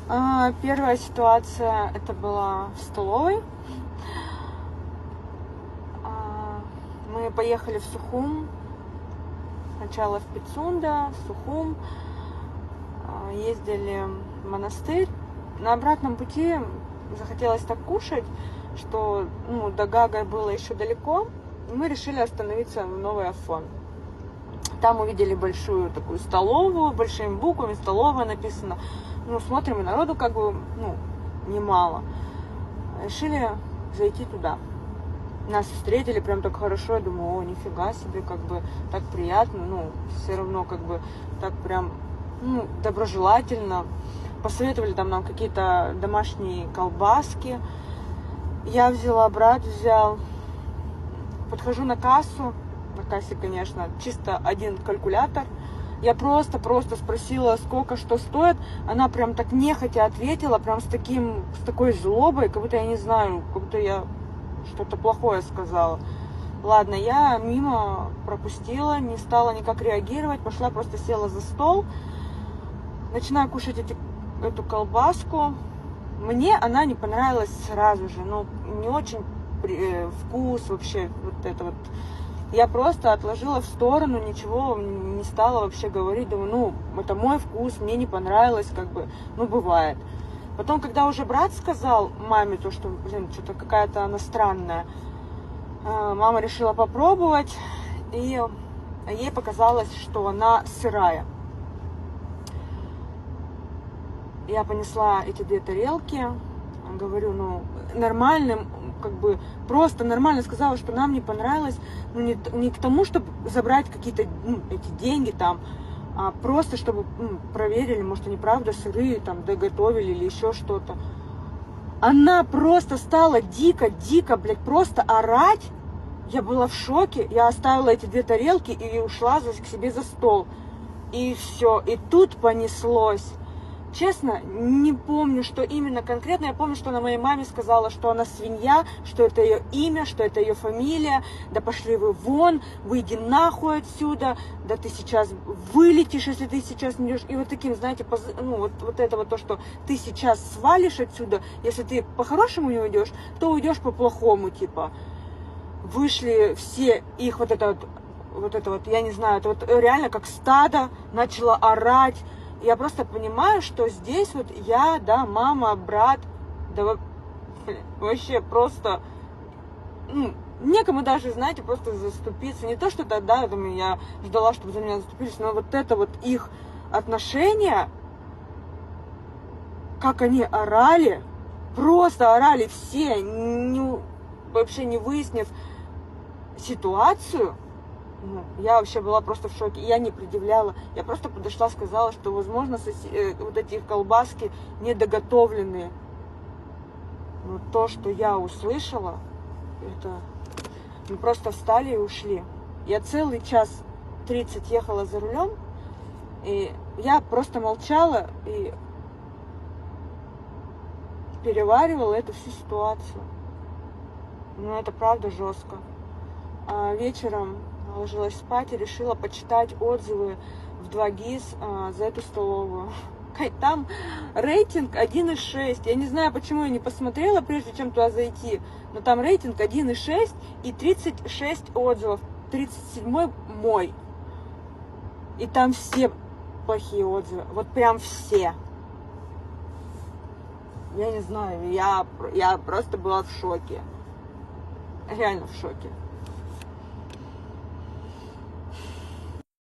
Первая ситуация, это была в столовой. Мы поехали в Сухум, сначала в Пицунда, в Сухум, ездили в монастырь. На обратном пути захотелось так кушать, что до Гага было еще далеко. Мы решили остановиться в Новый Афон. Там увидели большую такую столовую, большими буквами столовая написано. Смотрим, и народу немало. Решили зайти туда. Нас встретили прям так хорошо. Я думаю, нифига себе, так приятно. Все равно так прям, доброжелательно. Посоветовали там нам какие-то домашние колбаски. Я взяла, брат взял. Подхожу на кассу. На кассе, конечно, чисто один калькулятор. Я просто спросила, сколько что стоит. Она прям так нехотя ответила, прям с такой злобой, как будто я не знаю, как будто я что-то плохое сказала. Ладно, я мимо пропустила, не стала никак реагировать, пошла, просто села за стол, начинаю кушать эту колбаску. Мне она не понравилась сразу же, не очень вкус вообще, вот это вот. Я просто отложила в сторону, ничего не стала вообще говорить. Думаю, это мой вкус, мне не понравилось, бывает. Потом, когда уже брат сказал маме то, что, что-то какая-то она странная, мама решила попробовать, и ей показалось, что она сырая. Я понесла эти 2 тарелки, говорю, нормальным, просто нормально сказала, что нам не понравилось, не к тому, чтобы забрать какие-то эти деньги там, а просто чтобы проверили, может, они правда сырые, там, доготовили или еще что-то. Она просто стала дико, просто орать. Я была в шоке, я оставила эти 2 тарелки и ушла к себе за стол. И все, и тут понеслось. Честно, не помню, что именно конкретно. Я помню, что она моей маме сказала, что она свинья, что это ее имя, что это ее фамилия. Да пошли вы вон, выйди нахуй отсюда. Да ты сейчас вылетишь, если ты сейчас не идешь. И вот таким, знаете, вот это вот то, что ты сейчас свалишь отсюда. Если ты по-хорошему не уйдешь, то уйдешь по-плохому, типа. Вышли все их вот это вот, я не знаю, это вот реально как стадо начало орать. Я просто понимаю, что здесь вот я, да, мама, брат, да вообще просто, некому даже, знаете, просто заступиться. Не то, что тогда, я ждала, чтобы за меня заступились, но вот это вот их отношения, как они орали, просто орали все, вообще не выяснив ситуацию. Я вообще была просто в шоке. Я не предъявляла. Я просто подошла, сказала, что, возможно, вот эти колбаски недоготовленные. Но то, что я услышала, это... Мы просто встали и ушли. Я целый 1:30 ехала за рулем, и я просто молчала и переваривала эту всю ситуацию. Это правда жестко. А вечером ложилась спать и решила почитать отзывы в 2GIS за эту столовую. Там рейтинг 1,6. Я не знаю, почему я не посмотрела, прежде чем туда зайти. Но там рейтинг 1,6 и 36 отзывов. 37-й мой. И там все плохие отзывы. Вот прям все. Я не знаю, я просто была в шоке. Реально в шоке.